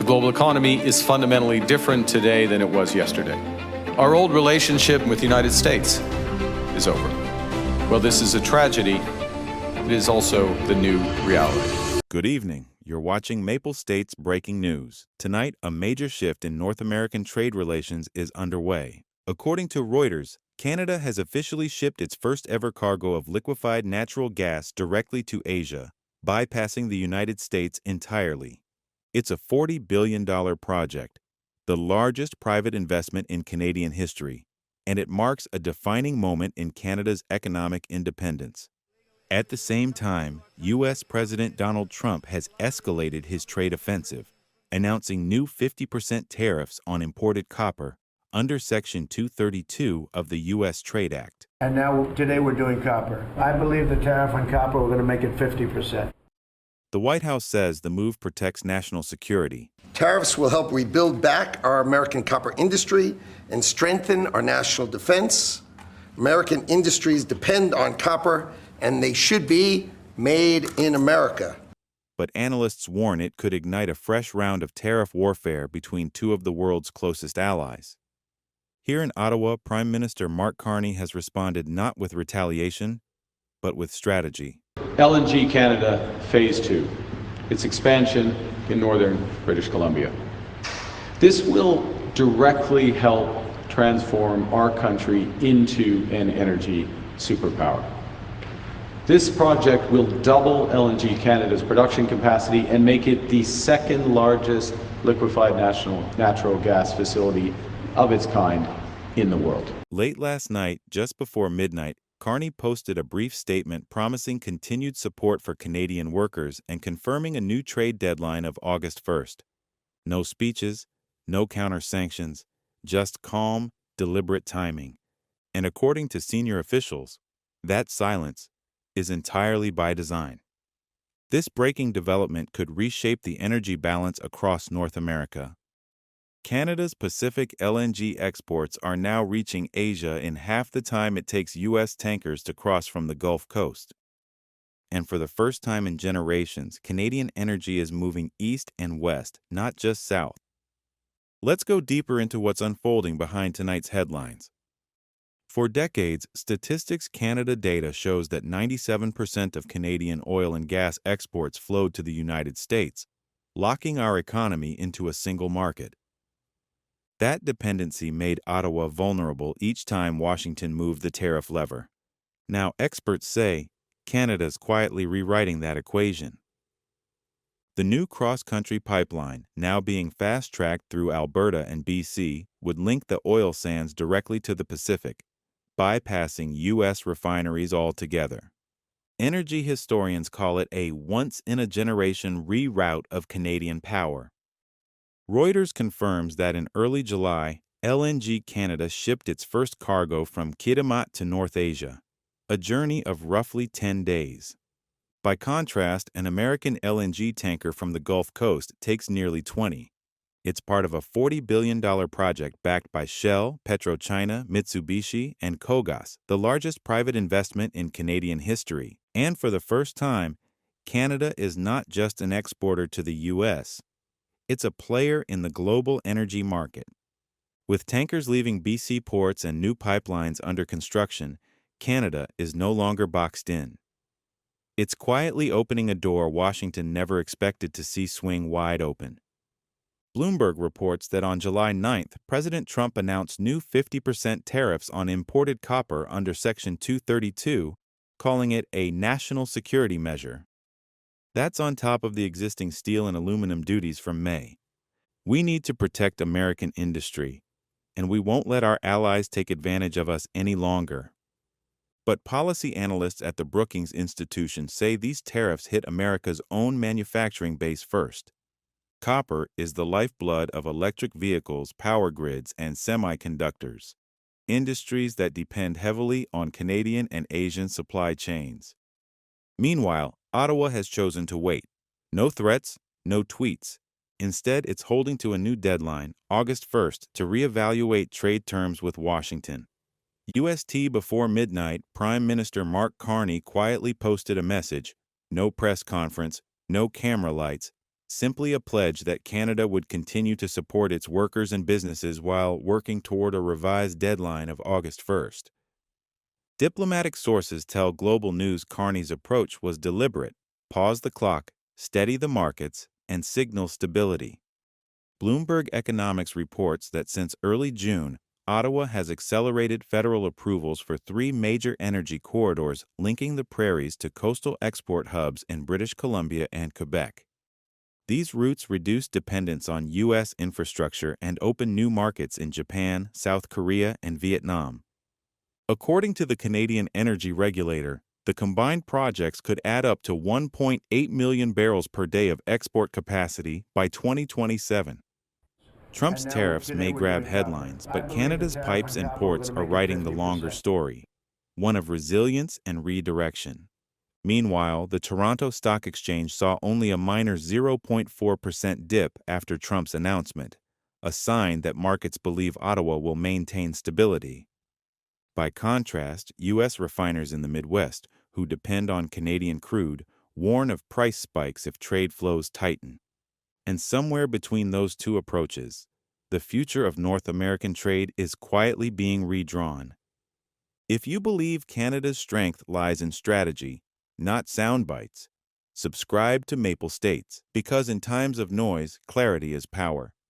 global economy is fundamentally different today than it was yesterday. Our old relationship with the United States is over. Well, this is a tragedy. It is also the new reality. Good evening. You're watching Maple State's Breaking News. Tonight, a major shift in North American trade relations is underway. According to Reuters, Canada has officially shipped its first-ever cargo of liquefied natural gas directly to Asia, bypassing the United States entirely. It's a $40 billion project, the largest private investment in Canadian history, and it marks a defining moment in Canada's economic independence. At the same time, U.S. President Donald Trump has escalated his trade offensive, announcing new 50% tariffs on imported copper under Section 232 of the U.S. Trade Act. And now, today we're doing copper. I believe the tariff on copper, we're going to make it 50%. The White House says the move protects national security. Tariffs will help rebuild back our American copper industry and strengthen our national defense. American industries depend on copper, and they should be made in America. But analysts warn it could ignite a fresh round of tariff warfare between two of the world's closest allies. Here in Ottawa, Prime Minister Mark Carney has responded not with retaliation, but with strategy. LNG Canada Phase 2, its expansion in northern British Columbia. This will directly help transform our country into an energy superpower. This project will double LNG Canada's production capacity and make it the second largest liquefied natural gas facility of its kind in the world. Late last night, just before midnight, Carney posted a brief statement promising continued support for Canadian workers and confirming a new trade deadline of August 1st. No speeches, no counter-sanctions, just calm, deliberate timing. And according to senior officials, that silence is entirely by design. This breaking development could reshape the energy balance across North America. Canada's Pacific LNG exports are now reaching Asia in half the time it takes U.S. tankers to cross from the Gulf Coast. And for the first time in generations, Canadian energy is moving east and west, not just south. Let's go deeper into what's unfolding behind tonight's headlines. For decades, Statistics Canada data shows that 97% of Canadian oil and gas exports flowed to the United States, locking our economy into a single market. That dependency made Ottawa vulnerable each time Washington moved the tariff lever. Now, experts say Canada's quietly rewriting that equation. The new cross-country pipeline, now being fast-tracked through Alberta and BC, would link the oil sands directly to the Pacific, bypassing U.S. refineries altogether. Energy historians call it a once-in-a-generation reroute of Canadian power. Reuters confirms that in early July, LNG Canada shipped its first cargo from Kitimat to North Asia, a journey of roughly 10 days. By contrast, an American LNG tanker from the Gulf Coast takes nearly 20. It's part of a $40 billion project backed by Shell, PetroChina, Mitsubishi, and Kogas, the largest private investment in Canadian history. And for the first time, Canada is not just an exporter to the U.S., it's a player in the global energy market. With tankers leaving BC ports and new pipelines under construction, Canada is no longer boxed in. It's quietly opening a door Washington never expected to see swing wide open. Bloomberg reports that on July 9th, President Trump announced new 50% tariffs on imported copper under Section 232, calling it a national security measure. That's on top of the existing steel and aluminum duties from May. We need to protect American industry, and we won't let our allies take advantage of us any longer. But policy analysts at the Brookings Institution say these tariffs hit America's own manufacturing base first. Copper is the lifeblood of electric vehicles, power grids, and semiconductors, industries that depend heavily on Canadian and Asian supply chains. Meanwhile, Ottawa has chosen to wait. No threats, no tweets. Instead, it's holding to a new deadline, August 1st, to reevaluate trade terms with Washington. UST before midnight, Prime Minister Mark Carney quietly posted a message, no press conference, no camera lights, simply a pledge that Canada would continue to support its workers and businesses while working toward a revised deadline of August 1st. Diplomatic sources tell Global News Carney's approach was deliberate: pause the clock, steady the markets, and signal stability. Bloomberg Economics reports that since early June, Ottawa has accelerated federal approvals for 3 major energy corridors linking the prairies to coastal export hubs in British Columbia and Quebec. These routes reduce dependence on U.S. infrastructure and open new markets in Japan, South Korea, and Vietnam. According to the Canadian energy regulator, the combined projects could add up to 1.8 million barrels per day of export capacity by 2027. Trump's tariffs may grab headlines, but Canada's pipes and ports are writing the longer story, one of resilience and redirection. Meanwhile, the Toronto Stock Exchange saw only a minor 0.4% dip after Trump's announcement, a sign that markets believe Ottawa will maintain stability. By contrast, U.S. refiners in the Midwest, who depend on Canadian crude, warn of price spikes if trade flows tighten. And somewhere between those two approaches, the future of North American trade is quietly being redrawn. If you believe Canada's strength lies in strategy, not sound bites, subscribe to Maple States, because in times of noise, clarity is power.